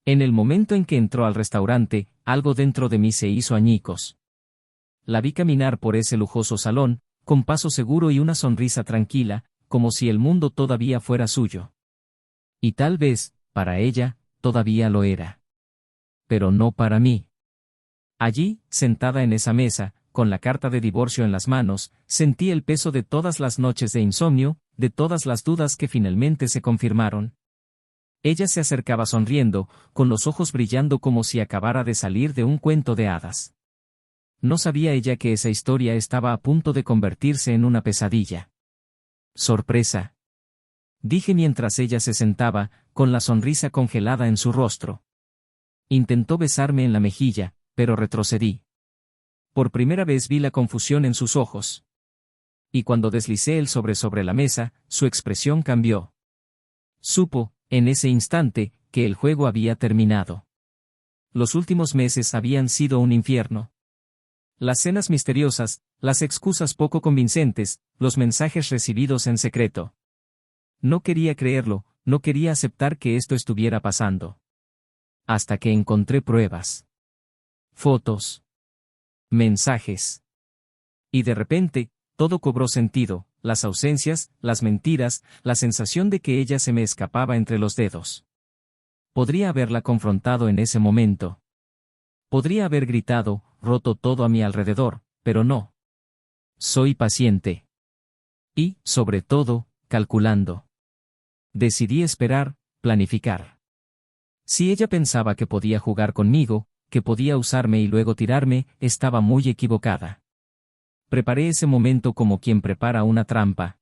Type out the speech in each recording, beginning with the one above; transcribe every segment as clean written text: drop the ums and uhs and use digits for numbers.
En el momento en que entró al restaurante, algo dentro de mí se hizo añicos. La vi caminar por ese lujoso salón, con paso seguro y una sonrisa tranquila, como si el mundo todavía fuera suyo. Y tal vez, para ella, todavía lo era. Pero no para mí. Allí, sentada en esa mesa, con la carta de divorcio en las manos, sentí el peso de todas las noches de insomnio, de todas las dudas que finalmente se confirmaron. Ella se acercaba sonriendo, con los ojos brillando como si acabara de salir de un cuento de hadas. No sabía ella que esa historia estaba a punto de convertirse en una pesadilla. Sorpresa. Dije mientras ella se sentaba, con la sonrisa congelada en su rostro. Intentó besarme en la mejilla, pero retrocedí. Por primera vez vi la confusión en sus ojos. Y cuando deslicé el sobre la mesa, su expresión cambió. Supo, en ese instante, que el juego había terminado. Los últimos meses habían sido un infierno. Las cenas misteriosas, las excusas poco convincentes, los mensajes recibidos en secreto. No quería creerlo, no quería aceptar que esto estuviera pasando. Hasta que encontré pruebas. Fotos. Mensajes. Y de repente, todo cobró sentido, las ausencias, las mentiras, la sensación de que ella se me escapaba entre los dedos. Podría haberla confrontado en ese momento. Podría haber gritado, roto todo a mi alrededor, pero no. Soy paciente. Y, sobre todo, calculando. Decidí esperar, planificar. Si ella pensaba que podía jugar conmigo, que podía usarme y luego tirarme, estaba muy equivocada. Preparé ese momento como quien prepara una trampa.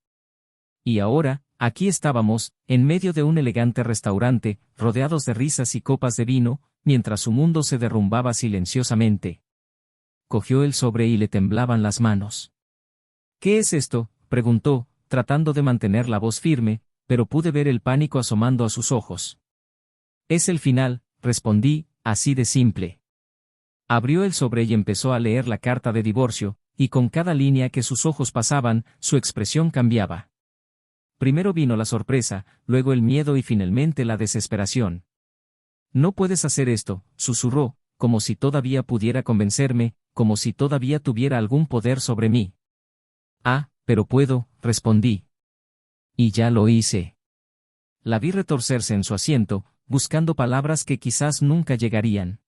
Y ahora, aquí estábamos, en medio de un elegante restaurante, rodeados de risas y copas de vino, mientras su mundo se derrumbaba silenciosamente. Cogió el sobre y le temblaban las manos. ¿Qué es esto?, preguntó, tratando de mantener la voz firme, pero pude ver el pánico asomando a sus ojos. Es el final, respondí, así de simple. Abrió el sobre y empezó a leer la carta de divorcio, y con cada línea que sus ojos pasaban, su expresión cambiaba. Primero vino la sorpresa, luego el miedo y finalmente la desesperación. No puedes hacer esto, susurró, como si todavía pudiera convencerme, como si todavía tuviera algún poder sobre mí. Ah, pero puedo, respondí. Y ya lo hice. La vi retorcerse en su asiento, buscando palabras que quizás nunca llegarían.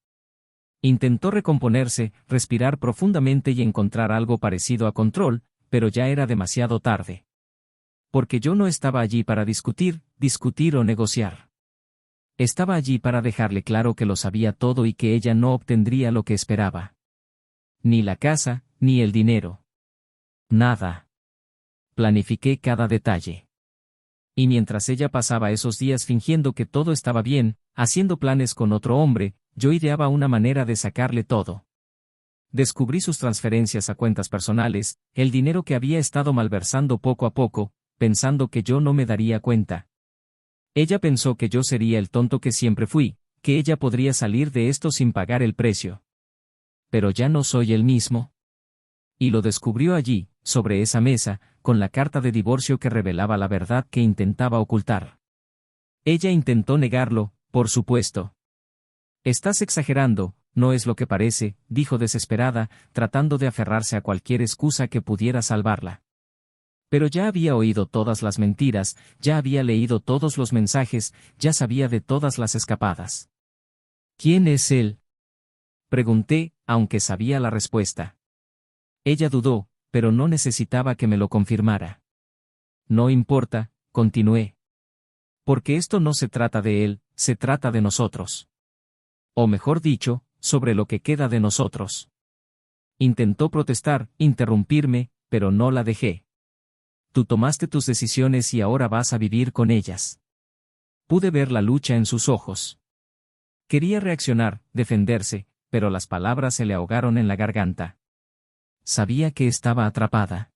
Intentó recomponerse, respirar profundamente y encontrar algo parecido a control, pero ya era demasiado tarde. Porque yo no estaba allí para discutir o negociar. Estaba allí para dejarle claro que lo sabía todo y que ella no obtendría lo que esperaba. Ni la casa, ni el dinero. Nada. Planifiqué cada detalle. Y mientras ella pasaba esos días fingiendo que todo estaba bien, haciendo planes con otro hombre, yo ideaba una manera de sacarle todo. Descubrí sus transferencias a cuentas personales, el dinero que había estado malversando poco a poco, pensando que yo no me daría cuenta. Ella pensó que yo sería el tonto que siempre fui, que ella podría salir de esto sin pagar el precio. Pero ya no soy el mismo. Y lo descubrió allí, sobre esa mesa, con la carta de divorcio que revelaba la verdad que intentaba ocultar. Ella intentó negarlo, por supuesto. Estás exagerando, no es lo que parece, dijo desesperada, tratando de aferrarse a cualquier excusa que pudiera salvarla. Pero ya había oído todas las mentiras, ya había leído todos los mensajes, ya sabía de todas las escapadas. ¿Quién es él?, pregunté, aunque sabía la respuesta. Ella dudó, pero no necesitaba que me lo confirmara. No importa, continué. Porque esto no se trata de él, se trata de nosotros. O mejor dicho, sobre lo que queda de nosotros. Intentó protestar, interrumpirme, pero no la dejé. Tú tomaste tus decisiones y ahora vas a vivir con ellas. Pude ver la lucha en sus ojos. Quería reaccionar, defenderse, pero las palabras se le ahogaron en la garganta. Sabía que estaba atrapada.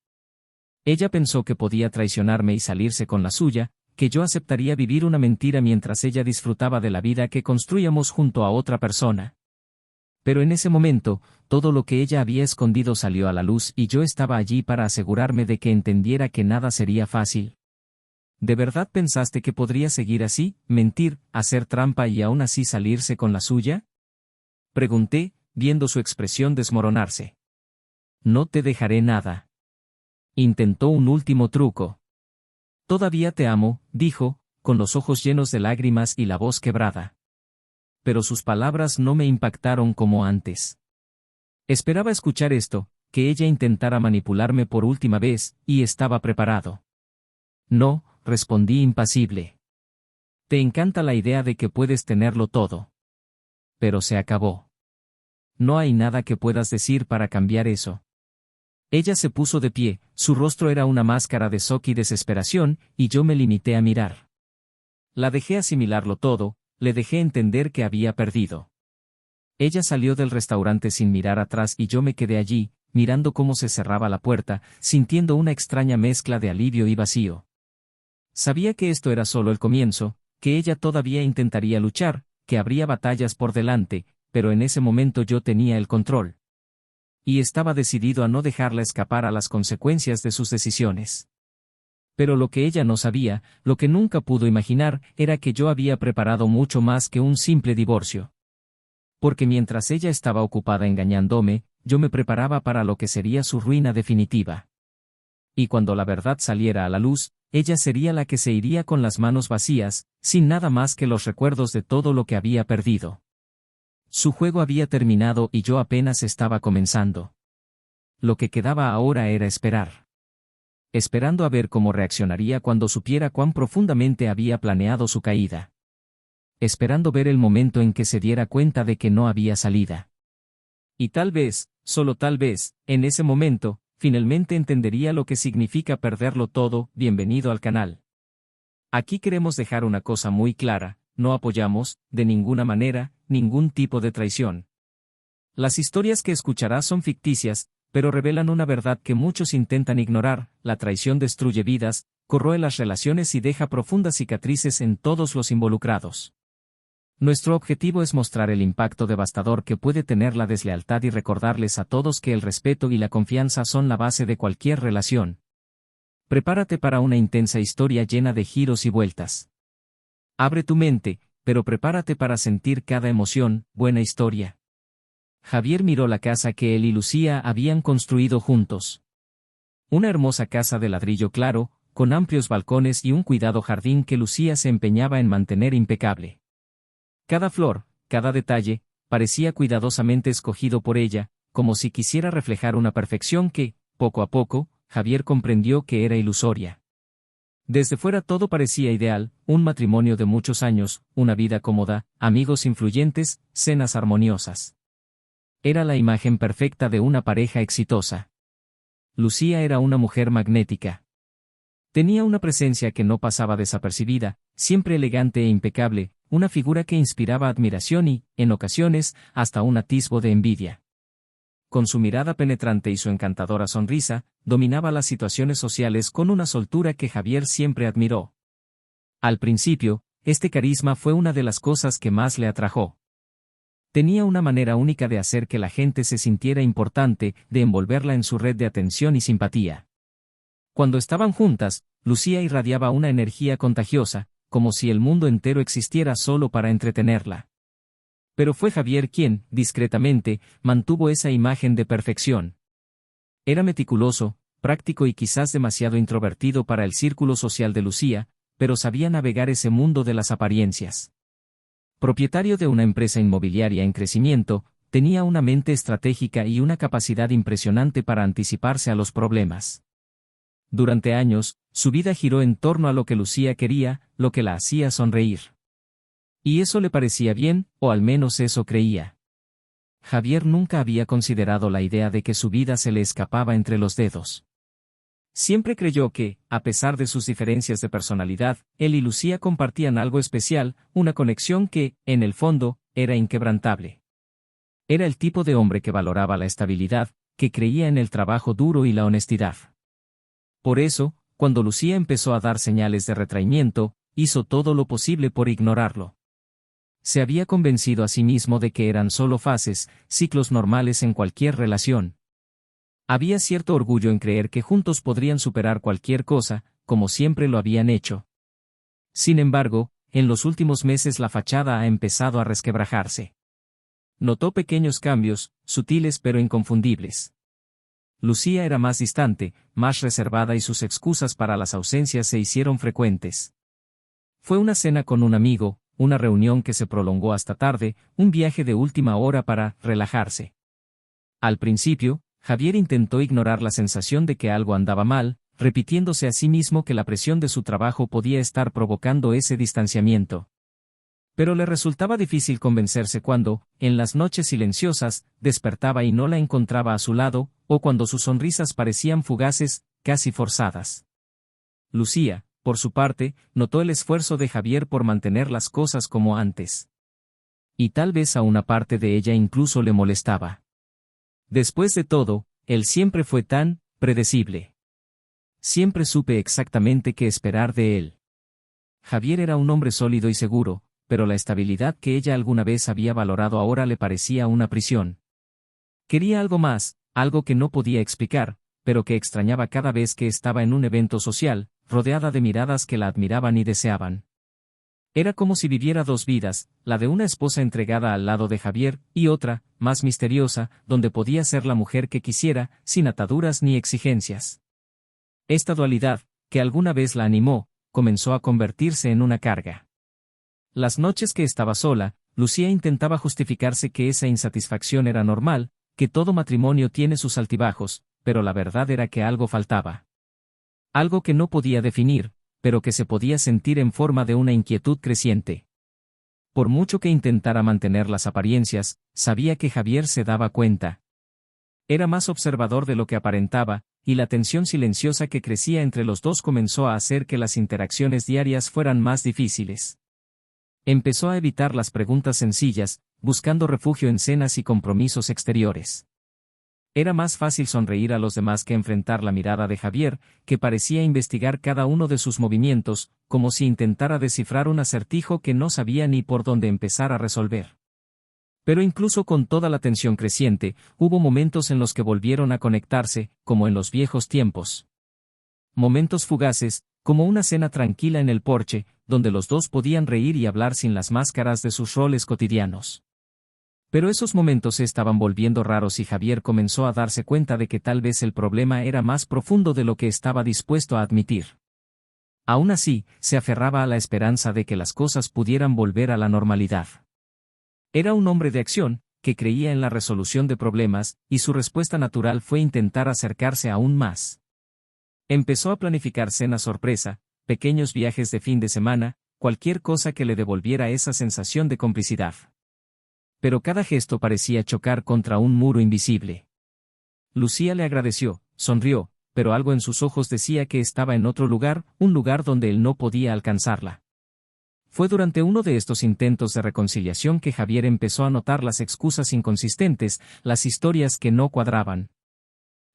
Ella pensó que podía traicionarme y salirse con la suya, que yo aceptaría vivir una mentira mientras ella disfrutaba de la vida que construíamos junto a otra persona. Pero en ese momento, todo lo que ella había escondido salió a la luz y yo estaba allí para asegurarme de que entendiera que nada sería fácil. ¿De verdad pensaste que podría seguir así, mentir, hacer trampa y aún así salirse con la suya? Pregunté, viendo su expresión desmoronarse. No te dejaré nada. Intentó un último truco. Todavía te amo, dijo, con los ojos llenos de lágrimas y la voz quebrada. Pero sus palabras no me impactaron como antes. Esperaba escuchar esto, que ella intentara manipularme por última vez, y estaba preparado. No, respondí impasible. Te encanta la idea de que puedes tenerlo todo. Pero se acabó. No hay nada que puedas decir para cambiar eso. Ella se puso de pie, su rostro era una máscara de shock y desesperación, y yo me limité a mirar. La dejé asimilarlo todo, le dejé entender que había perdido. Ella salió del restaurante sin mirar atrás y yo me quedé allí, mirando cómo se cerraba la puerta, sintiendo una extraña mezcla de alivio y vacío. Sabía que esto era solo el comienzo, que ella todavía intentaría luchar, que habría batallas por delante, pero en ese momento yo tenía el control. Y estaba decidido a no dejarla escapar a las consecuencias de sus decisiones. Pero lo que ella no sabía, lo que nunca pudo imaginar, era que yo había preparado mucho más que un simple divorcio. Porque mientras ella estaba ocupada engañándome, yo me preparaba para lo que sería su ruina definitiva. Y cuando la verdad saliera a la luz, ella sería la que se iría con las manos vacías, sin nada más que los recuerdos de todo lo que había perdido. Su juego había terminado y yo apenas estaba comenzando. Lo que quedaba ahora era esperar. Esperando a ver cómo reaccionaría cuando supiera cuán profundamente había planeado su caída. Esperando ver el momento en que se diera cuenta de que no había salida. Y tal vez, solo tal vez, en ese momento, finalmente entendería lo que significa perderlo todo. Bienvenido al canal. Aquí queremos dejar una cosa muy clara, no apoyamos, de ninguna manera, ningún tipo de traición. Las historias que escucharás son ficticias, pero revelan una verdad que muchos intentan ignorar: la traición destruye vidas, corroe las relaciones y deja profundas cicatrices en todos los involucrados. Nuestro objetivo es mostrar el impacto devastador que puede tener la deslealtad y recordarles a todos que el respeto y la confianza son la base de cualquier relación. Prepárate para una intensa historia llena de giros y vueltas. Abre tu mente, pero prepárate para sentir cada emoción. Buena historia. Javier miró la casa que él y Lucía habían construido juntos. Una hermosa casa de ladrillo claro, con amplios balcones y un cuidado jardín que Lucía se empeñaba en mantener impecable. Cada flor, cada detalle, parecía cuidadosamente escogido por ella, como si quisiera reflejar una perfección que, poco a poco, Javier comprendió que era ilusoria. Desde fuera todo parecía ideal: un matrimonio de muchos años, una vida cómoda, amigos influyentes, cenas armoniosas. Era la imagen perfecta de una pareja exitosa. Lucía era una mujer magnética. Tenía una presencia que no pasaba desapercibida, siempre elegante e impecable, una figura que inspiraba admiración y, en ocasiones, hasta un atisbo de envidia. Con su mirada penetrante y su encantadora sonrisa, dominaba las situaciones sociales con una soltura que Javier siempre admiró. Al principio, este carisma fue una de las cosas que más le atrajo. Tenía una manera única de hacer que la gente se sintiera importante, de envolverla en su red de atención y simpatía. Cuando estaban juntas, Lucía irradiaba una energía contagiosa, como si el mundo entero existiera solo para entretenerla. Pero fue Javier quien, discretamente, mantuvo esa imagen de perfección. Era meticuloso, práctico y quizás demasiado introvertido para el círculo social de Lucía, pero sabía navegar ese mundo de las apariencias. Propietario de una empresa inmobiliaria en crecimiento, tenía una mente estratégica y una capacidad impresionante para anticiparse a los problemas. Durante años, su vida giró en torno a lo que Lucía quería, lo que la hacía sonreír. Y eso le parecía bien, o al menos eso creía. Javier nunca había considerado la idea de que su vida se le escapaba entre los dedos. Siempre creyó que, a pesar de sus diferencias de personalidad, él y Lucía compartían algo especial, una conexión que, en el fondo, era inquebrantable. Era el tipo de hombre que valoraba la estabilidad, que creía en el trabajo duro y la honestidad. Por eso, cuando Lucía empezó a dar señales de retraimiento, hizo todo lo posible por ignorarlo. Se había convencido a sí mismo de que eran solo fases, ciclos normales en cualquier relación. Había cierto orgullo en creer que juntos podrían superar cualquier cosa, como siempre lo habían hecho. Sin embargo, en los últimos meses la fachada ha empezado a resquebrajarse. Notó pequeños cambios, sutiles pero inconfundibles. Lucía era más distante, más reservada y sus excusas para las ausencias se hicieron frecuentes. Fue una cena con un amigo, una reunión que se prolongó hasta tarde, un viaje de última hora para relajarse. Al principio, Javier intentó ignorar la sensación de que algo andaba mal, repitiéndose a sí mismo que la presión de su trabajo podía estar provocando ese distanciamiento. Pero le resultaba difícil convencerse cuando, en las noches silenciosas, despertaba y no la encontraba a su lado, o cuando sus sonrisas parecían fugaces, casi forzadas. Lucía, por su parte, notó el esfuerzo de Javier por mantener las cosas como antes. Y tal vez a una parte de ella incluso le molestaba. Después de todo, él siempre fue tan predecible. Siempre supe exactamente qué esperar de él. Javier era un hombre sólido y seguro, pero la estabilidad que ella alguna vez había valorado ahora le parecía una prisión. Quería algo más, algo que no podía explicar, pero que extrañaba cada vez que estaba en un evento social, rodeada de miradas que la admiraban y deseaban. Era como si viviera dos vidas, la de una esposa entregada al lado de Javier, y otra, más misteriosa, donde podía ser la mujer que quisiera, sin ataduras ni exigencias. Esta dualidad, que alguna vez la animó, comenzó a convertirse en una carga. Las noches que estaba sola, Lucía intentaba justificarse que esa insatisfacción era normal, que todo matrimonio tiene sus altibajos, pero la verdad era que algo faltaba. Algo que no podía definir, pero que se podía sentir en forma de una inquietud creciente. Por mucho que intentara mantener las apariencias, sabía que Javier se daba cuenta. Era más observador de lo que aparentaba, y la tensión silenciosa que crecía entre los dos comenzó a hacer que las interacciones diarias fueran más difíciles. Empezó a evitar las preguntas sencillas, buscando refugio en cenas y compromisos exteriores. Era más fácil sonreír a los demás que enfrentar la mirada de Javier, que parecía investigar cada uno de sus movimientos, como si intentara descifrar un acertijo que no sabía ni por dónde empezar a resolver. Pero incluso con toda la tensión creciente, hubo momentos en los que volvieron a conectarse, como en los viejos tiempos. Momentos fugaces, como una cena tranquila en el porche, donde los dos podían reír y hablar sin las máscaras de sus roles cotidianos. Pero esos momentos se estaban volviendo raros y Javier comenzó a darse cuenta de que tal vez el problema era más profundo de lo que estaba dispuesto a admitir. Aún así, se aferraba a la esperanza de que las cosas pudieran volver a la normalidad. Era un hombre de acción, que creía en la resolución de problemas, y su respuesta natural fue intentar acercarse aún más. Empezó a planificar cenas sorpresa, pequeños viajes de fin de semana, cualquier cosa que le devolviera esa sensación de complicidad. Pero cada gesto parecía chocar contra un muro invisible. Lucía le agradeció, sonrió, pero algo en sus ojos decía que estaba en otro lugar, un lugar donde él no podía alcanzarla. Fue durante uno de estos intentos de reconciliación que Javier empezó a notar las excusas inconsistentes, las historias que no cuadraban.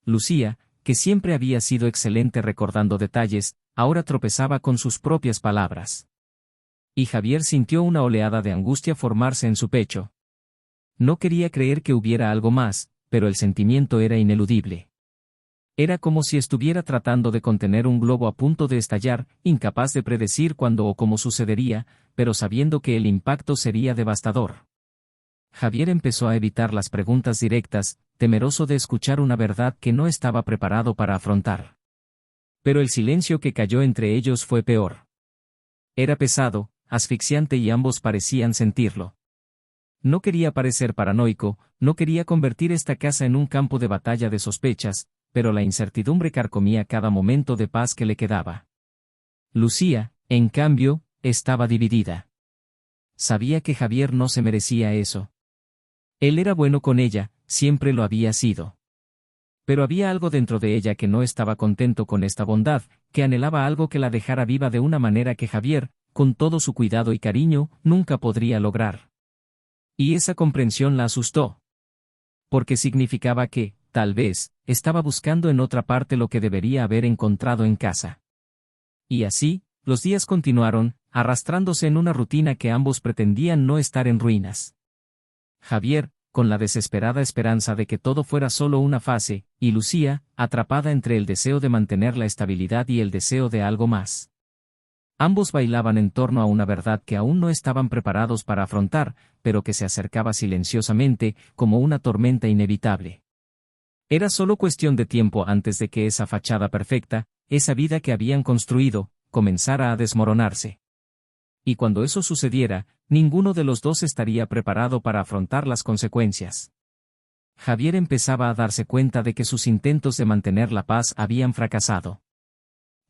Lucía, que siempre había sido excelente recordando detalles, ahora tropezaba con sus propias palabras. Y Javier sintió una oleada de angustia formarse en su pecho. No quería creer que hubiera algo más, pero el sentimiento era ineludible. Era como si estuviera tratando de contener un globo a punto de estallar, incapaz de predecir cuándo o cómo sucedería, pero sabiendo que el impacto sería devastador. Javier empezó a evitar las preguntas directas, temeroso de escuchar una verdad que no estaba preparado para afrontar. Pero el silencio que cayó entre ellos fue peor. Era pesado, asfixiante y ambos parecían sentirlo. No quería parecer paranoico, no quería convertir esta casa en un campo de batalla de sospechas, pero la incertidumbre carcomía cada momento de paz que le quedaba. Lucía, en cambio, estaba dividida. Sabía que Javier no se merecía eso. Él era bueno con ella, siempre lo había sido. Pero había algo dentro de ella que no estaba contento con esta bondad, que anhelaba algo que la dejara viva de una manera que Javier, con todo su cuidado y cariño, nunca podría lograr. Y esa comprensión la asustó. Porque significaba que, tal vez, estaba buscando en otra parte lo que debería haber encontrado en casa. Y así, los días continuaron, arrastrándose en una rutina que ambos pretendían no estar en ruinas. Javier, con la desesperada esperanza de que todo fuera solo una fase, y Lucía, atrapada entre el deseo de mantener la estabilidad y el deseo de algo más. Ambos bailaban en torno a una verdad que aún no estaban preparados para afrontar, pero que se acercaba silenciosamente, como una tormenta inevitable. Era solo cuestión de tiempo antes de que esa fachada perfecta, esa vida que habían construido, comenzara a desmoronarse. Y cuando eso sucediera, ninguno de los dos estaría preparado para afrontar las consecuencias. Javier empezaba a darse cuenta de que sus intentos de mantener la paz habían fracasado.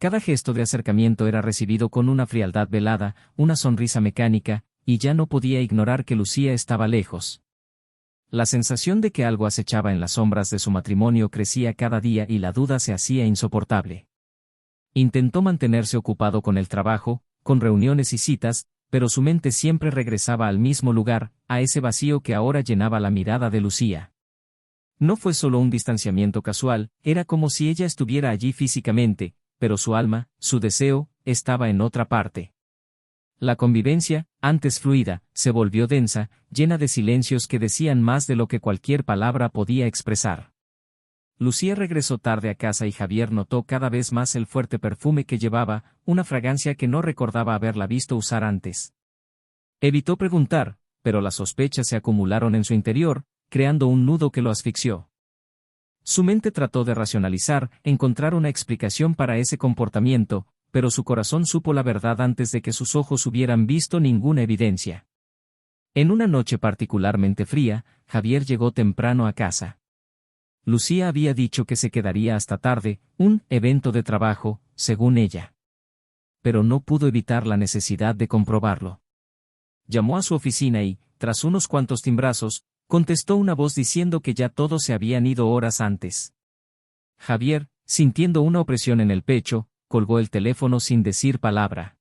Cada gesto de acercamiento era recibido con una frialdad velada, una sonrisa mecánica, y ya no podía ignorar que Lucía estaba lejos. La sensación de que algo acechaba en las sombras de su matrimonio crecía cada día y la duda se hacía insoportable. Intentó mantenerse ocupado con el trabajo, con reuniones y citas, pero su mente siempre regresaba al mismo lugar, a ese vacío que ahora llenaba la mirada de Lucía. No fue solo un distanciamiento casual, era como si ella estuviera allí físicamente, pero su alma, su deseo, estaba en otra parte. La convivencia, antes fluida, se volvió densa, llena de silencios que decían más de lo que cualquier palabra podía expresar. Lucía regresó tarde a casa y Javier notó cada vez más el fuerte perfume que llevaba, una fragancia que no recordaba haberla visto usar antes. Evitó preguntar, pero las sospechas se acumularon en su interior, creando un nudo que lo asfixió. Su mente trató de racionalizar, encontrar una explicación para ese comportamiento, pero su corazón supo la verdad antes de que sus ojos hubieran visto ninguna evidencia. En una noche particularmente fría, Javier llegó temprano a casa. Lucía había dicho que se quedaría hasta tarde, un evento de trabajo, según ella. Pero no pudo evitar la necesidad de comprobarlo. Llamó a su oficina y, tras unos cuantos timbrazos, contestó una voz diciendo que ya todos se habían ido horas antes. Javier, sintiendo una opresión en el pecho, colgó el teléfono sin decir palabra.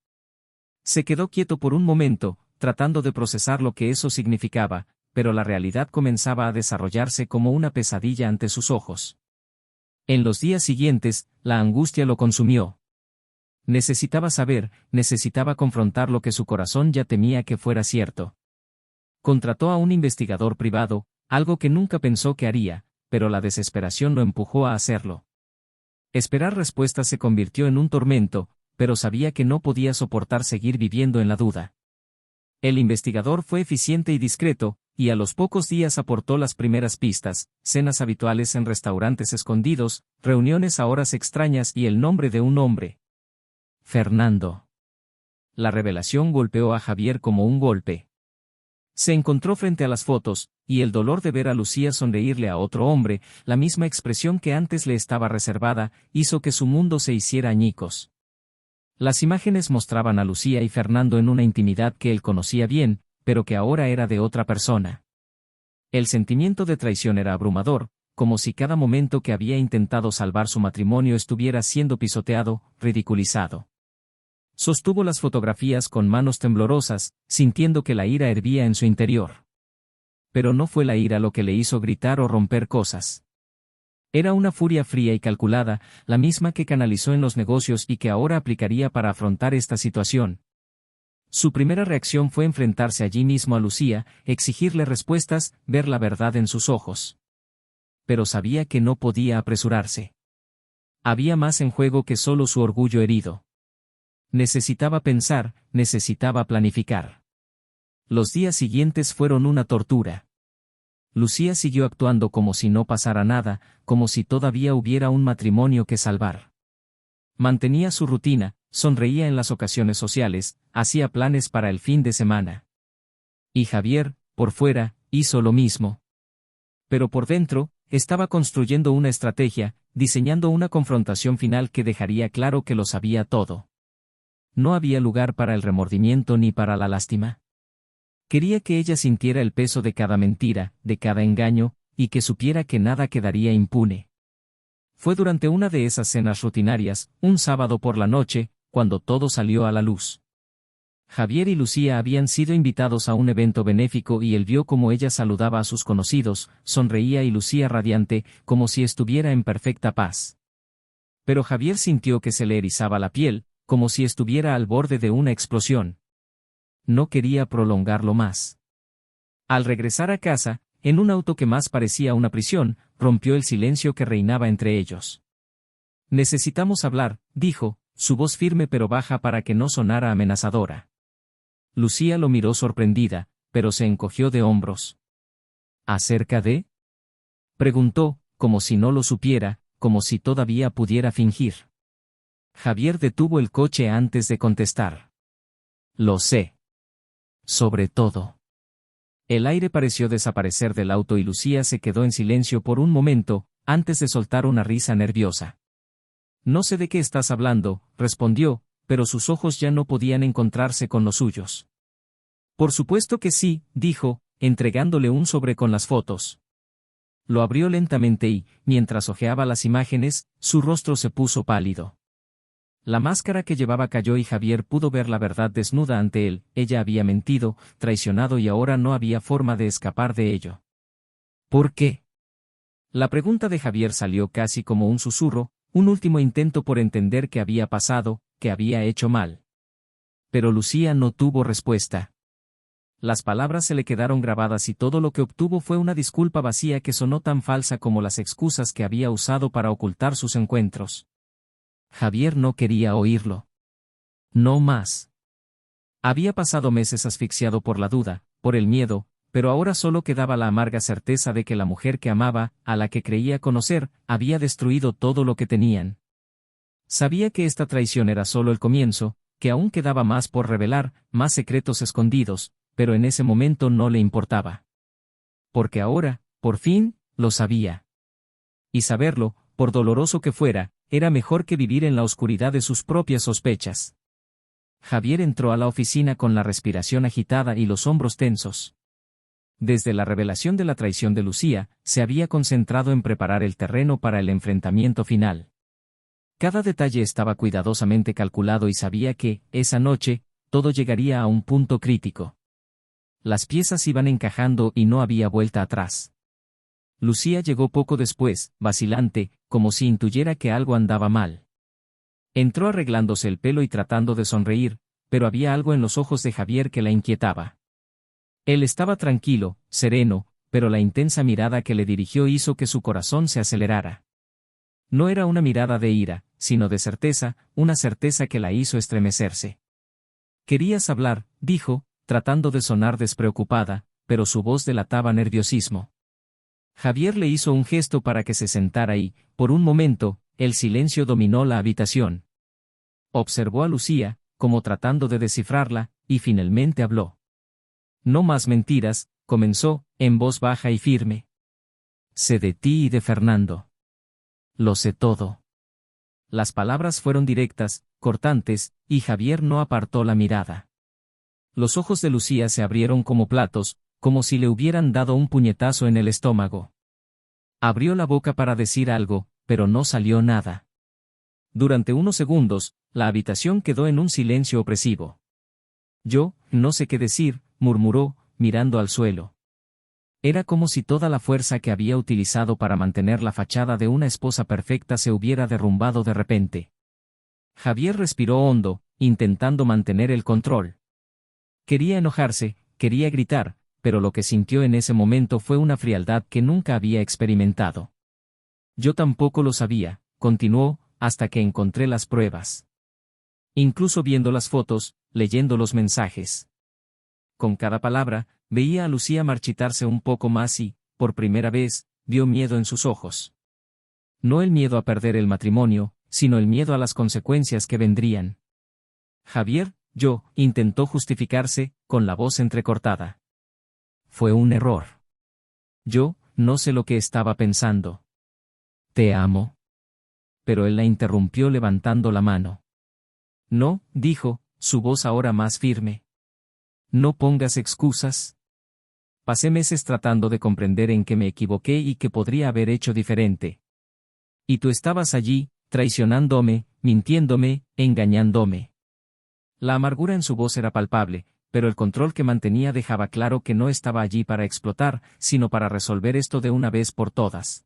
Se quedó quieto por un momento, tratando de procesar lo que eso significaba, pero la realidad comenzaba a desarrollarse como una pesadilla ante sus ojos. En los días siguientes, la angustia lo consumió. Necesitaba saber, necesitaba confrontar lo que su corazón ya temía que fuera cierto. Contrató a un investigador privado, algo que nunca pensó que haría, pero la desesperación lo empujó a hacerlo. Esperar respuestas se convirtió en un tormento, pero sabía que no podía soportar seguir viviendo en la duda. El investigador fue eficiente y discreto, y a los pocos días aportó las primeras pistas, cenas habituales en restaurantes escondidos, reuniones a horas extrañas y el nombre de un hombre. Fernando. La revelación golpeó a Javier como un golpe. Se encontró frente a las fotos, y el dolor de ver a Lucía sonreírle a otro hombre, la misma expresión que antes le estaba reservada, hizo que su mundo se hiciera añicos. Las imágenes mostraban a Lucía y Fernando en una intimidad que él conocía bien, pero que ahora era de otra persona. El sentimiento de traición era abrumador, como si cada momento que había intentado salvar su matrimonio estuviera siendo pisoteado, ridiculizado. Sostuvo las fotografías con manos temblorosas, sintiendo que la ira hervía en su interior. Pero no fue la ira lo que le hizo gritar o romper cosas. Era una furia fría y calculada, la misma que canalizó en los negocios y que ahora aplicaría para afrontar esta situación. Su primera reacción fue enfrentarse allí mismo a Lucía, exigirle respuestas, ver la verdad en sus ojos. Pero sabía que no podía apresurarse. Había más en juego que solo su orgullo herido. Necesitaba pensar, necesitaba planificar. Los días siguientes fueron una tortura. Lucía siguió actuando como si no pasara nada, como si todavía hubiera un matrimonio que salvar. Mantenía su rutina, sonreía en las ocasiones sociales, hacía planes para el fin de semana. Y Javier, por fuera, hizo lo mismo. Pero por dentro, estaba construyendo una estrategia, diseñando una confrontación final que dejaría claro que lo sabía todo. No había lugar para el remordimiento ni para la lástima. Quería que ella sintiera el peso de cada mentira, de cada engaño, y que supiera que nada quedaría impune. Fue durante una de esas cenas rutinarias, un sábado por la noche, cuando todo salió a la luz. Javier y Lucía habían sido invitados a un evento benéfico y él vio cómo ella saludaba a sus conocidos, sonreía y lucía radiante, como si estuviera en perfecta paz. Pero Javier sintió que se le erizaba la piel, como si estuviera al borde de una explosión. No quería prolongarlo más. Al regresar a casa, en un auto que más parecía una prisión, rompió el silencio que reinaba entre ellos. Necesitamos hablar, dijo, su voz firme pero baja para que no sonara amenazadora. Lucía lo miró sorprendida, pero se encogió de hombros. ¿Acerca de? Preguntó, como si no lo supiera, como si todavía pudiera fingir. Javier detuvo el coche antes de contestar. Lo sé. Sobre todo. El aire pareció desaparecer del auto y Lucía se quedó en silencio por un momento, antes de soltar una risa nerviosa. No sé de qué estás hablando, respondió, pero sus ojos ya no podían encontrarse con los suyos. Por supuesto que sí, dijo, entregándole un sobre con las fotos. Lo abrió lentamente y, mientras hojeaba las imágenes, su rostro se puso pálido. La máscara que llevaba cayó y Javier pudo ver la verdad desnuda ante él. Ella había mentido, traicionado y ahora no había forma de escapar de ello. ¿Por qué? La pregunta de Javier salió casi como un susurro, un último intento por entender qué había pasado, qué había hecho mal. Pero Lucía no tuvo respuesta. Las palabras se le quedaron grabadas y todo lo que obtuvo fue una disculpa vacía que sonó tan falsa como las excusas que había usado para ocultar sus encuentros. Javier no quería oírlo. No más. Había pasado meses asfixiado por la duda, por el miedo, pero ahora solo quedaba la amarga certeza de que la mujer que amaba, a la que creía conocer, había destruido todo lo que tenían. Sabía que esta traición era solo el comienzo, que aún quedaba más por revelar, más secretos escondidos, pero en ese momento no le importaba. Porque ahora, por fin, lo sabía. Y saberlo, por doloroso que fuera, era mejor que vivir en la oscuridad de sus propias sospechas. Javier entró a la oficina con la respiración agitada y los hombros tensos. Desde la revelación de la traición de Lucía, se había concentrado en preparar el terreno para el enfrentamiento final. Cada detalle estaba cuidadosamente calculado y sabía que, esa noche, todo llegaría a un punto crítico. Las piezas iban encajando y no había vuelta atrás. Lucía llegó poco después, vacilante, como si intuyera que algo andaba mal. Entró arreglándose el pelo y tratando de sonreír, pero había algo en los ojos de Javier que la inquietaba. Él estaba tranquilo, sereno, pero la intensa mirada que le dirigió hizo que su corazón se acelerara. No era una mirada de ira, sino de certeza, una certeza que la hizo estremecerse. «Querías hablar», dijo, tratando de sonar despreocupada, pero su voz delataba nerviosismo. Javier le hizo un gesto para que se sentara y, por un momento, el silencio dominó la habitación. Observó a Lucía, como tratando de descifrarla, y finalmente habló. «No más mentiras», comenzó, en voz baja y firme. «Sé de ti y de Fernando. Lo sé todo». Las palabras fueron directas, cortantes, y Javier no apartó la mirada. Los ojos de Lucía se abrieron como platos, como si le hubieran dado un puñetazo en el estómago. Abrió la boca para decir algo, pero no salió nada. Durante unos segundos, la habitación quedó en un silencio opresivo. «Yo, no sé qué decir», murmuró, mirando al suelo. Era como si toda la fuerza que había utilizado para mantener la fachada de una esposa perfecta se hubiera derrumbado de repente. Javier respiró hondo, intentando mantener el control. Quería enojarse, quería gritar, pero lo que sintió en ese momento fue una frialdad que nunca había experimentado. «Yo tampoco lo sabía», continuó, «hasta que encontré las pruebas. Incluso viendo las fotos, leyendo los mensajes. Con cada palabra, veía a Lucía marchitarse un poco más y, por primera vez, vio miedo en sus ojos. No el miedo a perder el matrimonio, sino el miedo a las consecuencias que vendrían. «Javier, intentó justificarse, con la voz entrecortada. «Fue un error. Yo, no sé lo que estaba pensando. Te amo». Pero él la interrumpió levantando la mano. «No», dijo, su voz ahora más firme. «No pongas excusas. Pasé meses tratando de comprender en qué me equivoqué y qué podría haber hecho diferente. Y tú estabas allí, traicionándome, mintiéndome, engañándome». La amargura en su voz era palpable, pero el control que mantenía dejaba claro que no estaba allí para explotar, sino para resolver esto de una vez por todas.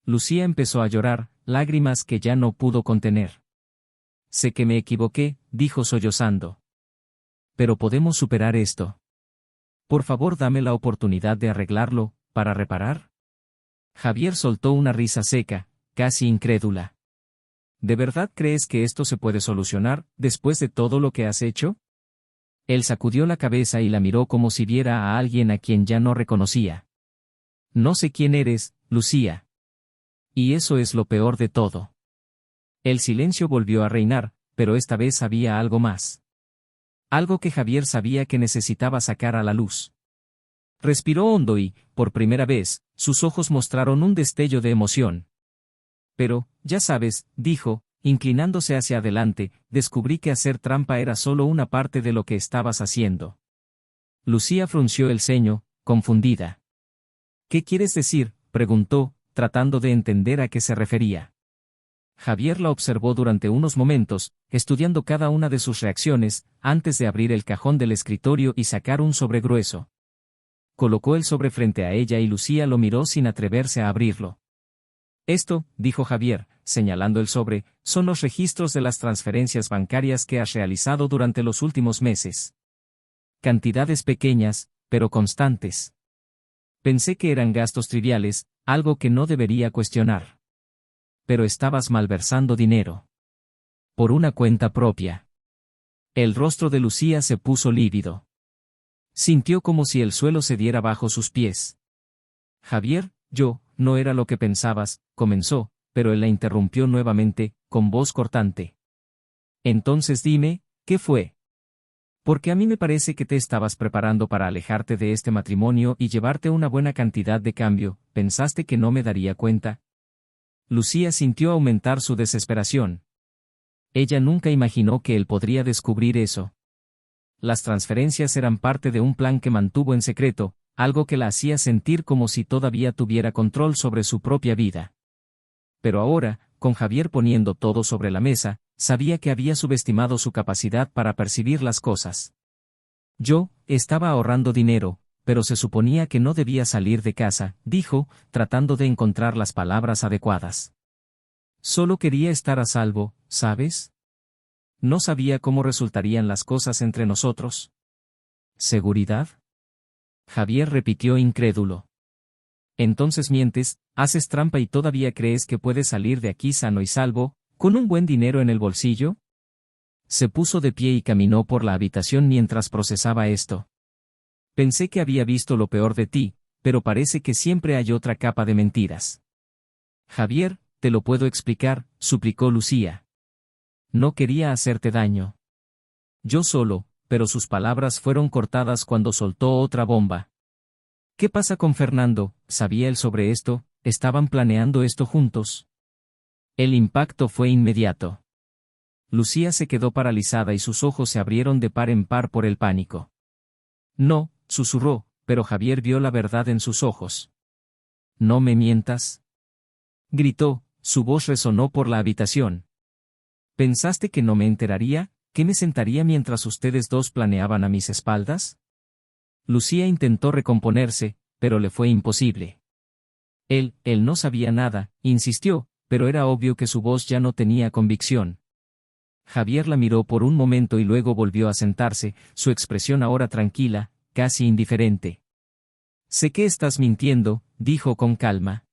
Lucía empezó a llorar, lágrimas que ya no pudo contener. «Sé que me equivoqué», dijo sollozando. «Pero podemos superar esto. Por favor, dame la oportunidad de arreglarlo, para reparar». Javier soltó una risa seca, casi incrédula. ¿De verdad crees que esto se puede solucionar, después de todo lo que has hecho? Él sacudió la cabeza y la miró como si viera a alguien a quien ya no reconocía. No sé quién eres, Lucía. Y eso es lo peor de todo. El silencio volvió a reinar, pero esta vez había algo más. Algo que Javier sabía que necesitaba sacar a la luz. Respiró hondo y, por primera vez, sus ojos mostraron un destello de emoción. Pero, ya sabes, dijo, inclinándose hacia adelante, descubrí que hacer trampa era solo una parte de lo que estabas haciendo. Lucía frunció el ceño, confundida. ¿Qué quieres decir?, preguntó, tratando de entender a qué se refería. Javier la observó durante unos momentos, estudiando cada una de sus reacciones, antes de abrir el cajón del escritorio y sacar un sobre grueso. Colocó el sobre frente a ella y Lucía lo miró sin atreverse a abrirlo. Esto, dijo Javier, señalando el sobre, son los registros de las transferencias bancarias que has realizado durante los últimos meses. Cantidades pequeñas, pero constantes. Pensé que eran gastos triviales, algo que no debería cuestionar. Pero estabas malversando dinero. Por una cuenta propia. El rostro de Lucía se puso lívido. Sintió como si el suelo cediera bajo sus pies. Javier, no era lo que pensabas, comenzó, pero él la interrumpió nuevamente, con voz cortante. Entonces dime, ¿qué fue? Porque a mí me parece que te estabas preparando para alejarte de este matrimonio y llevarte una buena cantidad de cambio, ¿pensaste que no me daría cuenta? Lucía sintió aumentar su desesperación. Ella nunca imaginó que él podría descubrir eso. Las transferencias eran parte de un plan que mantuvo en secreto, algo que la hacía sentir como si todavía tuviera control sobre su propia vida. Pero ahora, con Javier poniendo todo sobre la mesa, sabía que había subestimado su capacidad para percibir las cosas. Yo estaba ahorrando dinero, pero se suponía que no debía salir de casa, dijo, tratando de encontrar las palabras adecuadas. Solo quería estar a salvo, ¿sabes? No sabía cómo resultarían las cosas entre nosotros. ¿Seguridad? Javier repitió incrédulo. Entonces mientes, haces trampa y todavía crees que puedes salir de aquí sano y salvo, con un buen dinero en el bolsillo. Se puso de pie y caminó por la habitación mientras procesaba esto. Pensé que había visto lo peor de ti, pero parece que siempre hay otra capa de mentiras. Javier, te lo puedo explicar, suplicó Lucía. No quería hacerte daño. Yo solo, pero sus palabras fueron cortadas cuando soltó otra bomba. ¿Qué pasa con Fernando? ¿Sabía él sobre esto? ¿Estaban planeando esto juntos? El impacto fue inmediato. Lucía se quedó paralizada y sus ojos se abrieron de par en par por el pánico. No, susurró, pero Javier vio la verdad en sus ojos. ¿No me mientas? Gritó, su voz resonó por la habitación. ¿Pensaste que no me enteraría? ¿Que me sentaría mientras ustedes dos planeaban a mis espaldas? Lucía intentó recomponerse, pero le fue imposible. Él no sabía nada, insistió, pero era obvio que su voz ya no tenía convicción. Javier la miró por un momento y luego volvió a sentarse, su expresión ahora tranquila, casi indiferente. Sé que estás mintiendo, dijo con calma.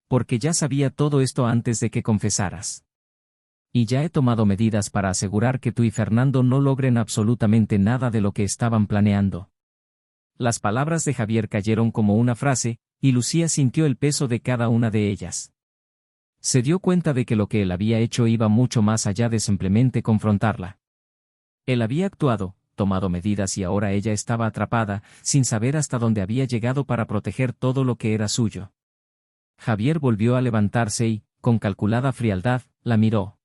Porque ya sabía todo esto antes de que confesaras. Y ya he tomado medidas para asegurar que tú y Fernando no logren absolutamente nada de lo que estaban planeando. Las palabras de Javier cayeron como una frase, y Lucía sintió el peso de cada una de ellas. Se dio cuenta de que lo que él había hecho iba mucho más allá de simplemente confrontarla. Él había actuado, tomado medidas y ahora ella estaba atrapada, sin saber hasta dónde había llegado para proteger todo lo que era suyo. Javier volvió a levantarse y, con calculada frialdad, la miró.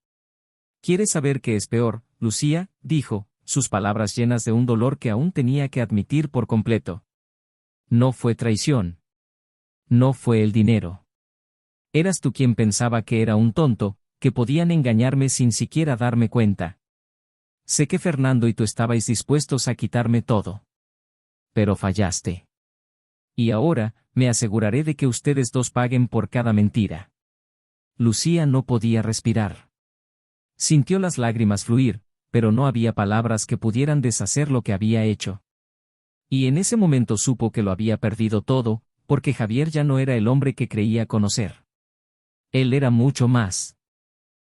¿Quieres saber qué es peor, Lucía?, dijo, sus palabras llenas de un dolor que aún tenía que admitir por completo. No fue traición. No fue el dinero. Eras tú quien pensaba que era un tonto, que podían engañarme sin siquiera darme cuenta. Sé que Fernando y tú estabais dispuestos a quitarme todo. Pero fallaste. Y ahora, me aseguraré de que ustedes dos paguen por cada mentira. Lucía no podía respirar. Sintió las lágrimas fluir, pero no había palabras que pudieran deshacer lo que había hecho. Y en ese momento supo que lo había perdido todo, porque Javier ya no era el hombre que creía conocer. Él era mucho más.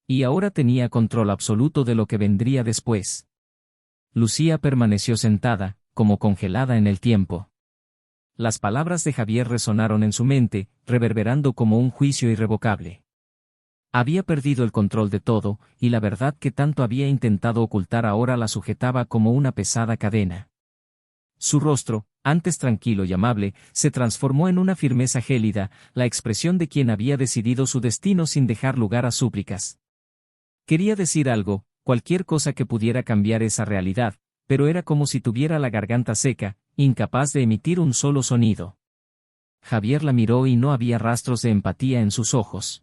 Y ahora tenía control absoluto de lo que vendría después. Lucía permaneció sentada, como congelada en el tiempo. Las palabras de Javier resonaron en su mente, reverberando como un juicio irrevocable. Había perdido el control de todo, y la verdad que tanto había intentado ocultar ahora la sujetaba como una pesada cadena. Su rostro, antes tranquilo y amable, se transformó en una firmeza gélida, la expresión de quien había decidido su destino sin dejar lugar a súplicas. Quería decir algo, cualquier cosa que pudiera cambiar esa realidad, pero era como si tuviera la garganta seca, incapaz de emitir un solo sonido. Javier la miró y no había rastros de empatía en sus ojos.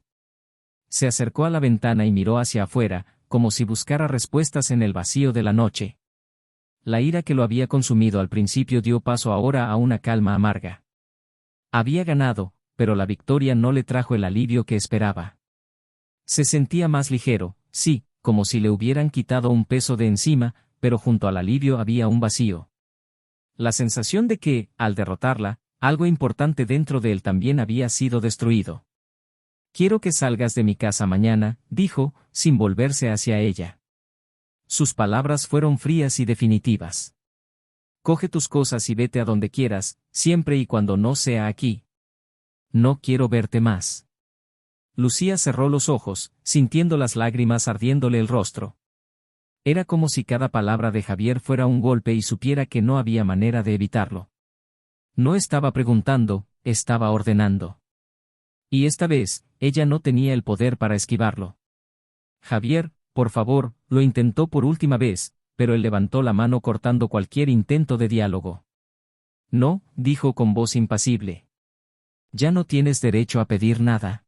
Se acercó a la ventana y miró hacia afuera, como si buscara respuestas en el vacío de la noche. La ira que lo había consumido al principio dio paso ahora a una calma amarga. Había ganado, pero la victoria no le trajo el alivio que esperaba. Se sentía más ligero, sí, como si le hubieran quitado un peso de encima, pero junto al alivio había un vacío. La sensación de que, al derrotarla, algo importante dentro de él también había sido destruido. «Quiero que salgas de mi casa mañana», dijo, sin volverse hacia ella. Sus palabras fueron frías y definitivas. «Coge tus cosas y vete a donde quieras, siempre y cuando no sea aquí. No quiero verte más». Lucía cerró los ojos, sintiendo las lágrimas ardiéndole el rostro. Era como si cada palabra de Javier fuera un golpe y supiera que no había manera de evitarlo. No estaba preguntando, estaba ordenando. Y esta vez, ella no tenía el poder para esquivarlo. «Javier, por favor», lo intentó por última vez, pero él levantó la mano cortando cualquier intento de diálogo. «No», dijo con voz impasible. «Ya no tienes derecho a pedir nada.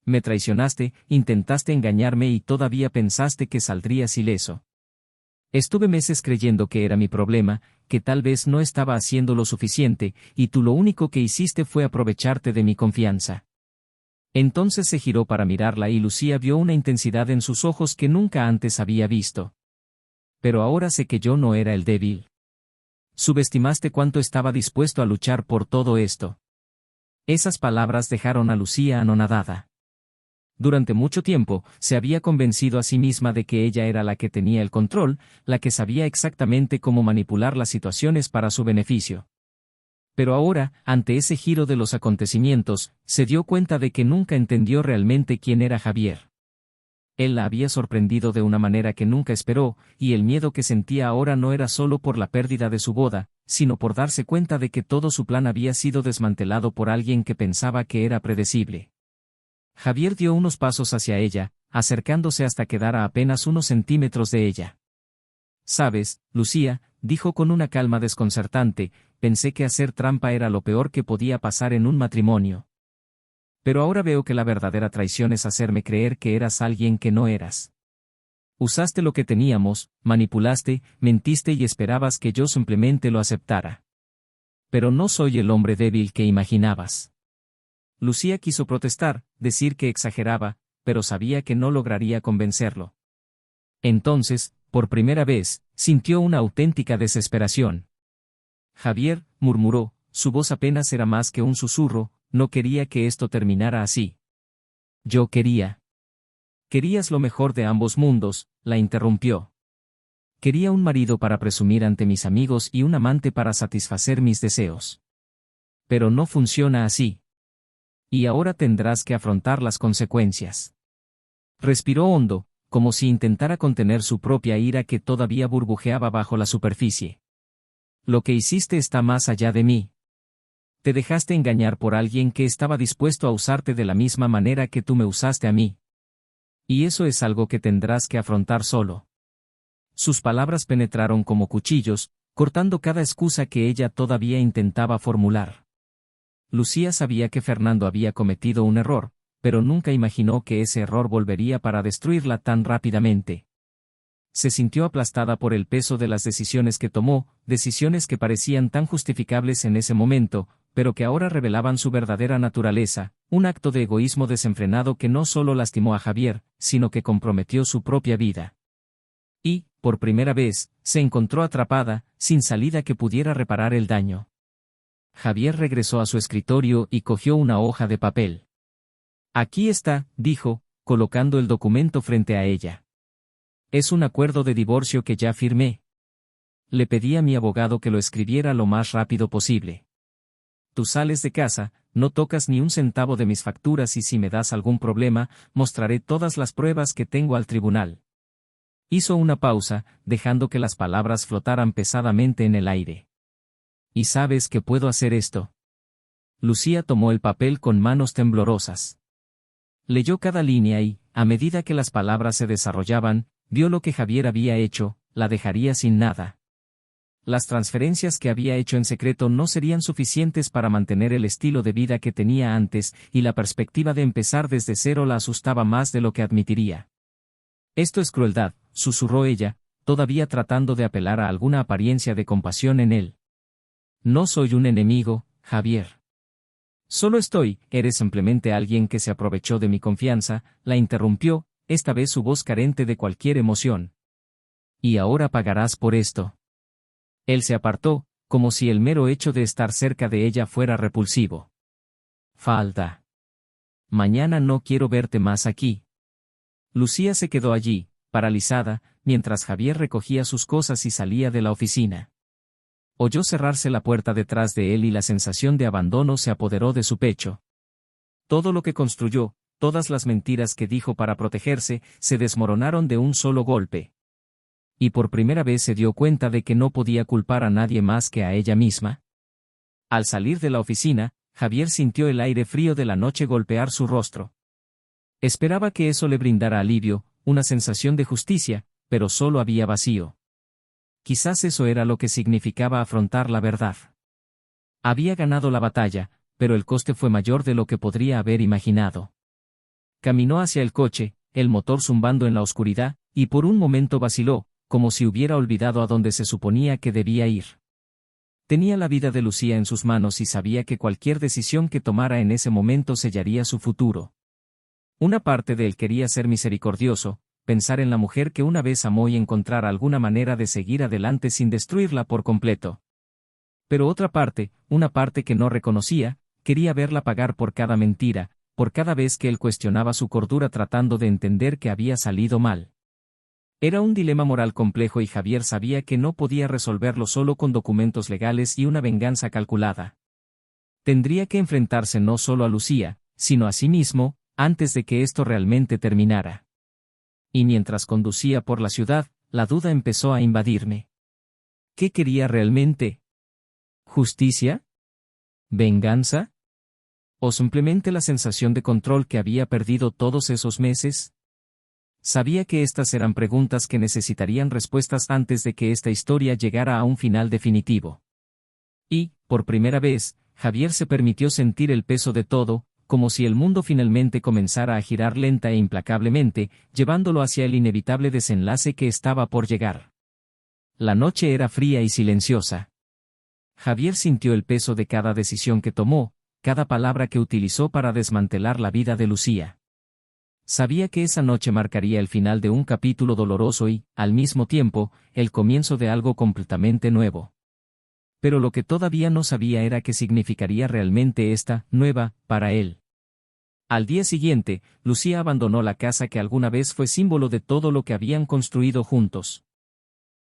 Me traicionaste, intentaste engañarme y todavía pensaste que saldrías ileso. Estuve meses creyendo que era mi problema, que tal vez no estaba haciendo lo suficiente, y tú lo único que hiciste fue aprovecharte de mi confianza». Entonces se giró para mirarla y Lucía vio una intensidad en sus ojos que nunca antes había visto. «Pero ahora sé que yo no era el débil. Subestimaste cuánto estaba dispuesto a luchar por todo esto». Esas palabras dejaron a Lucía anonadada. Durante mucho tiempo, se había convencido a sí misma de que ella era la que tenía el control, la que sabía exactamente cómo manipular las situaciones para su beneficio. Pero ahora, ante ese giro de los acontecimientos, se dio cuenta de que nunca entendió realmente quién era Javier. Él la había sorprendido de una manera que nunca esperó, y el miedo que sentía ahora no era solo por la pérdida de su boda, sino por darse cuenta de que todo su plan había sido desmantelado por alguien que pensaba que era predecible. Javier dio unos pasos hacia ella, acercándose hasta quedar a apenas unos centímetros de ella. «Sabes, Lucía», dijo con una calma desconcertante, «pensé que hacer trampa era lo peor que podía pasar en un matrimonio. Pero ahora veo que la verdadera traición es hacerme creer que eras alguien que no eras. Usaste lo que teníamos, manipulaste, mentiste y esperabas que yo simplemente lo aceptara. Pero no soy el hombre débil que imaginabas». Lucía quiso protestar, decir que exageraba, pero sabía que no lograría convencerlo. Entonces, por primera vez, sintió una auténtica desesperación. «Javier», murmuró, su voz apenas era más que un susurro, «no quería que esto terminara así». «Yo quería». «Querías lo mejor de ambos mundos», la interrumpió. «Quería un marido para presumir ante mis amigos y un amante para satisfacer mis deseos. Pero no funciona así. Y ahora tendrás que afrontar las consecuencias». Respiró hondo, como si intentara contener su propia ira que todavía burbujeaba bajo la superficie. «Lo que hiciste está más allá de mí. Te dejaste engañar por alguien que estaba dispuesto a usarte de la misma manera que tú me usaste a mí. Y eso es algo que tendrás que afrontar solo». Sus palabras penetraron como cuchillos, cortando cada excusa que ella todavía intentaba formular. Lucía sabía que Fernando había cometido un error, pero nunca imaginó que ese error volvería para destruirla tan rápidamente. Se sintió aplastada por el peso de las decisiones que tomó, decisiones que parecían tan justificables en ese momento, pero que ahora revelaban su verdadera naturaleza, un acto de egoísmo desenfrenado que no solo lastimó a Javier, sino que comprometió su propia vida. Y, por primera vez, se encontró atrapada, sin salida que pudiera reparar el daño. Javier regresó a su escritorio y cogió una hoja de papel. «Aquí está», dijo, colocando el documento frente a ella. Es un acuerdo de divorcio que ya firmé. Le pedí a mi abogado que lo escribiera lo más rápido posible. Tú sales de casa, no tocas ni un centavo de mis facturas y si me das algún problema, mostraré todas las pruebas que tengo al tribunal. Hizo una pausa, dejando que las palabras flotaran pesadamente en el aire. ¿Y sabes que puedo hacer esto? Lucía tomó el papel con manos temblorosas. Leyó cada línea y, a medida que las palabras se desarrollaban, vio lo que Javier había hecho, la dejaría sin nada. Las transferencias que había hecho en secreto no serían suficientes para mantener el estilo de vida que tenía antes, y la perspectiva de empezar desde cero la asustaba más de lo que admitiría. Esto es crueldad, susurró ella, todavía tratando de apelar a alguna apariencia de compasión en él. No soy un enemigo, Javier. Eres simplemente alguien que se aprovechó de mi confianza, la interrumpió, esta vez su voz carente de cualquier emoción. Y ahora pagarás por esto. Él se apartó, como si el mero hecho de estar cerca de ella fuera repulsivo. Falta. Mañana no quiero verte más aquí. Lucía se quedó allí, paralizada, mientras Javier recogía sus cosas y salía de la oficina. Oyó cerrarse la puerta detrás de él y la sensación de abandono se apoderó de su pecho. Todo lo que construyó, todas las mentiras que dijo para protegerse, se desmoronaron de un solo golpe. Y por primera vez se dio cuenta de que no podía culpar a nadie más que a ella misma. Al salir de la oficina, Javier sintió el aire frío de la noche golpear su rostro. Esperaba que eso le brindara alivio, una sensación de justicia, pero solo había vacío. Quizás eso era lo que significaba afrontar la verdad. Había ganado la batalla, pero el coste fue mayor de lo que podría haber imaginado. Caminó hacia el coche, el motor zumbando en la oscuridad, y por un momento vaciló, como si hubiera olvidado a dónde se suponía que debía ir. Tenía la vida de Lucía en sus manos y sabía que cualquier decisión que tomara en ese momento sellaría su futuro. Una parte de él quería ser misericordioso, pensar en la mujer que una vez amó y encontrar alguna manera de seguir adelante sin destruirla por completo. Pero otra parte, una parte que no reconocía, quería verla pagar por cada mentira, por cada vez que él cuestionaba su cordura tratando de entender que había salido mal. Era un dilema moral complejo y Javier sabía que no podía resolverlo solo con documentos legales y una venganza calculada. Tendría que enfrentarse no solo a Lucía, sino a sí mismo, antes de que esto realmente terminara. Y mientras conducía por la ciudad, la duda empezó a invadirme. ¿Qué quería realmente? ¿Justicia? ¿Venganza? ¿O simplemente la sensación de control que había perdido todos esos meses? Sabía que estas eran preguntas que necesitarían respuestas antes de que esta historia llegara a un final definitivo. Y, por primera vez, Javier se permitió sentir el peso de todo, como si el mundo finalmente comenzara a girar lenta e implacablemente, llevándolo hacia el inevitable desenlace que estaba por llegar. La noche era fría y silenciosa. Javier sintió el peso de cada decisión que tomó, cada palabra que utilizó para desmantelar la vida de Lucía. Sabía que esa noche marcaría el final de un capítulo doloroso y, al mismo tiempo, el comienzo de algo completamente nuevo. Pero lo que todavía no sabía era qué significaría realmente esta nueva para él. Al día siguiente, Lucía abandonó la casa que alguna vez fue símbolo de todo lo que habían construido juntos.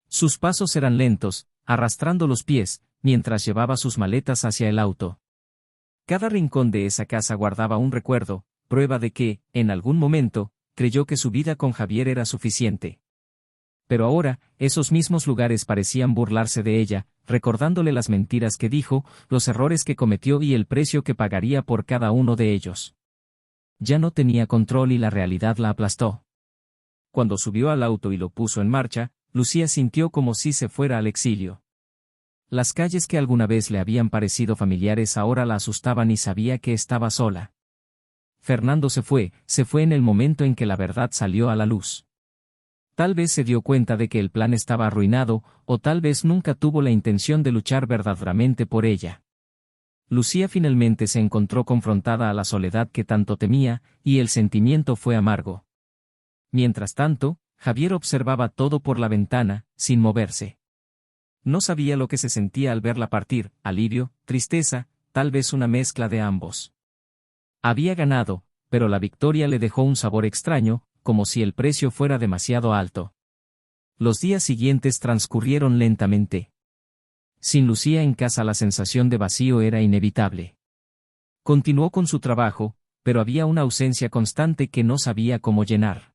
Sus pasos eran lentos, arrastrando los pies, mientras llevaba sus maletas hacia el auto. Cada rincón de esa casa guardaba un recuerdo, prueba de que, en algún momento, creyó que su vida con Javier era suficiente. Pero ahora, esos mismos lugares parecían burlarse de ella, recordándole las mentiras que dijo, los errores que cometió y el precio que pagaría por cada uno de ellos. Ya no tenía control y la realidad la aplastó. Cuando subió al auto y lo puso en marcha, Lucía sintió como si se fuera al exilio. Las calles que alguna vez le habían parecido familiares ahora la asustaban y sabía que estaba sola. Fernando se fue en el momento en que la verdad salió a la luz. Tal vez se dio cuenta de que el plan estaba arruinado, o tal vez nunca tuvo la intención de luchar verdaderamente por ella. Lucía finalmente se encontró confrontada a la soledad que tanto temía, y el sentimiento fue amargo. Mientras tanto, Javier observaba todo por la ventana, sin moverse. No sabía lo que se sentía al verla partir, alivio, tristeza, tal vez una mezcla de ambos. Había ganado, pero la victoria le dejó un sabor extraño, como si el precio fuera demasiado alto. Los días siguientes transcurrieron lentamente. Sin Lucía en casa la sensación de vacío era inevitable. Continuó con su trabajo, pero había una ausencia constante que no sabía cómo llenar.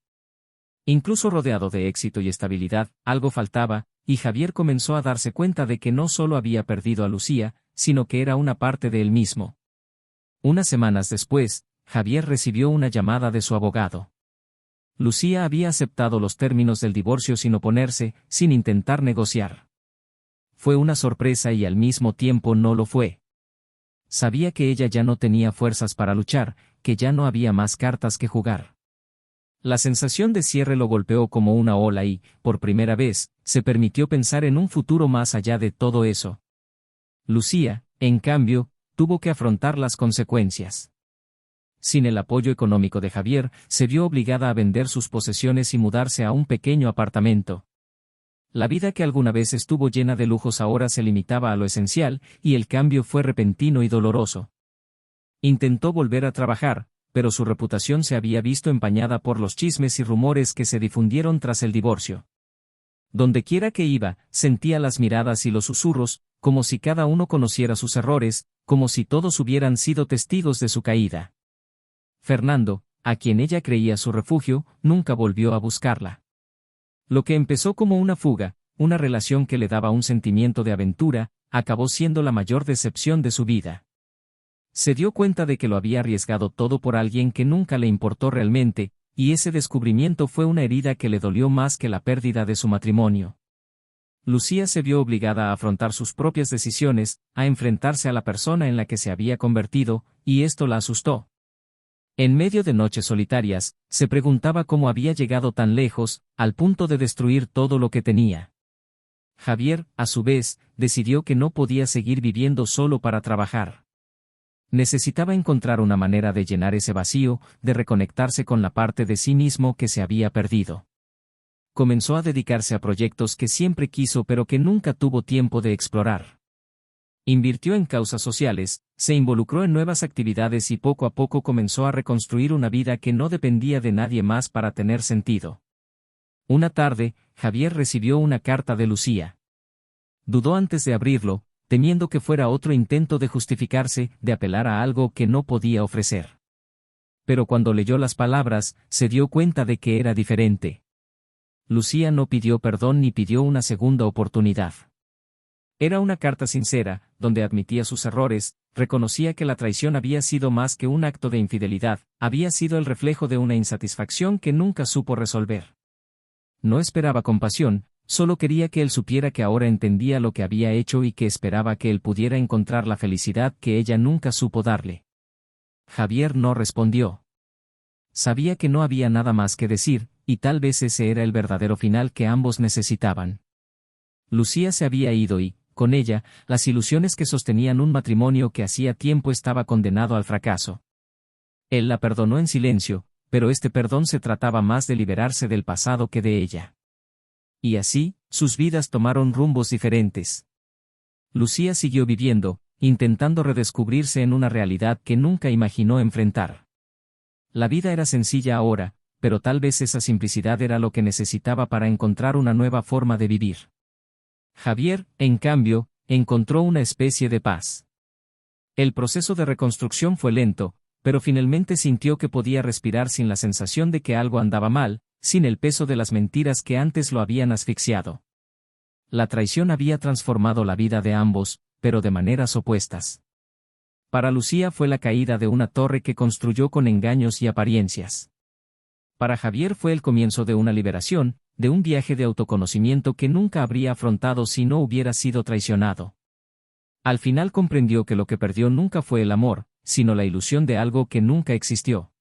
Incluso rodeado de éxito y estabilidad, algo faltaba, y Javier comenzó a darse cuenta de que no solo había perdido a Lucía, sino que era una parte de él mismo. Unas semanas después, Javier recibió una llamada de su abogado. Lucía había aceptado los términos del divorcio sin oponerse, sin intentar negociar. Fue una sorpresa y al mismo tiempo no lo fue. Sabía que ella ya no tenía fuerzas para luchar, que ya no había más cartas que jugar. La sensación de cierre lo golpeó como una ola y, por primera vez, se permitió pensar en un futuro más allá de todo eso. Lucía, en cambio, tuvo que afrontar las consecuencias. Sin el apoyo económico de Javier, se vio obligada a vender sus posesiones y mudarse a un pequeño apartamento. La vida que alguna vez estuvo llena de lujos ahora se limitaba a lo esencial, y el cambio fue repentino y doloroso. Intentó volver a trabajar, pero su reputación se había visto empañada por los chismes y rumores que se difundieron tras el divorcio. Dondequiera que iba, sentía las miradas y los susurros, como si cada uno conociera sus errores, como si todos hubieran sido testigos de su caída. Fernando, a quien ella creía su refugio, nunca volvió a buscarla. Lo que empezó como una fuga, una relación que le daba un sentimiento de aventura, acabó siendo la mayor decepción de su vida. Se dio cuenta de que lo había arriesgado todo por alguien que nunca le importó realmente, y ese descubrimiento fue una herida que le dolió más que la pérdida de su matrimonio. Lucía se vio obligada a afrontar sus propias decisiones, a enfrentarse a la persona en la que se había convertido, y esto la asustó. En medio de noches solitarias, se preguntaba cómo había llegado tan lejos, al punto de destruir todo lo que tenía. Javier, a su vez, decidió que no podía seguir viviendo solo para trabajar. Necesitaba encontrar una manera de llenar ese vacío, de reconectarse con la parte de sí mismo que se había perdido. Comenzó a dedicarse a proyectos que siempre quiso pero que nunca tuvo tiempo de explorar. Invirtió en causas sociales, se involucró en nuevas actividades y poco a poco comenzó a reconstruir una vida que no dependía de nadie más para tener sentido. Una tarde, Javier recibió una carta de Lucía. Dudó antes de abrirlo, temiendo que fuera otro intento de justificarse, de apelar a algo que no podía ofrecer. Pero cuando leyó las palabras, se dio cuenta de que era diferente. Lucía no pidió perdón ni pidió una segunda oportunidad. Era una carta sincera, donde admitía sus errores, reconocía que la traición había sido más que un acto de infidelidad, había sido el reflejo de una insatisfacción que nunca supo resolver. No esperaba compasión, solo quería que él supiera que ahora entendía lo que había hecho y que esperaba que él pudiera encontrar la felicidad que ella nunca supo darle. Javier no respondió. Sabía que no había nada más que decir, y tal vez ese era el verdadero final que ambos necesitaban. Lucía se había ido y, con ella, las ilusiones que sostenían un matrimonio que hacía tiempo estaba condenado al fracaso. Él la perdonó en silencio, pero este perdón se trataba más de liberarse del pasado que de ella. Y así, sus vidas tomaron rumbos diferentes. Lucía siguió viviendo, intentando redescubrirse en una realidad que nunca imaginó enfrentar. La vida era sencilla ahora, pero tal vez esa simplicidad era lo que necesitaba para encontrar una nueva forma de vivir. Javier, en cambio, encontró una especie de paz. El proceso de reconstrucción fue lento, pero finalmente sintió que podía respirar sin la sensación de que algo andaba mal, sin el peso de las mentiras que antes lo habían asfixiado. La traición había transformado la vida de ambos, pero de maneras opuestas. Para Lucía fue la caída de una torre que construyó con engaños y apariencias. Para Javier fue el comienzo de una liberación, de un viaje de autoconocimiento que nunca habría afrontado si no hubiera sido traicionado. Al final comprendió que lo que perdió nunca fue el amor, sino la ilusión de algo que nunca existió.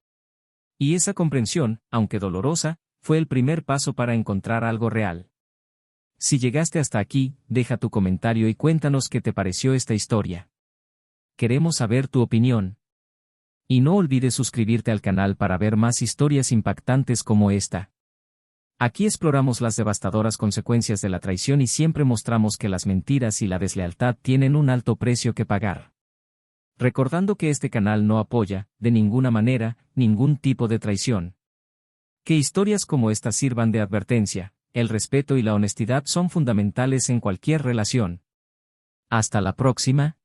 Y esa comprensión, aunque dolorosa, fue el primer paso para encontrar algo real. Si llegaste hasta aquí, deja tu comentario y cuéntanos qué te pareció esta historia. Queremos saber tu opinión. Y no olvides suscribirte al canal para ver más historias impactantes como esta. Aquí exploramos las devastadoras consecuencias de la traición y siempre mostramos que las mentiras y la deslealtad tienen un alto precio que pagar. recordando que este canal no apoya, de ninguna manera, ningún tipo de traición. Que historias como esta sirvan de advertencia. El respeto y la honestidad son fundamentales en cualquier relación. Hasta la próxima.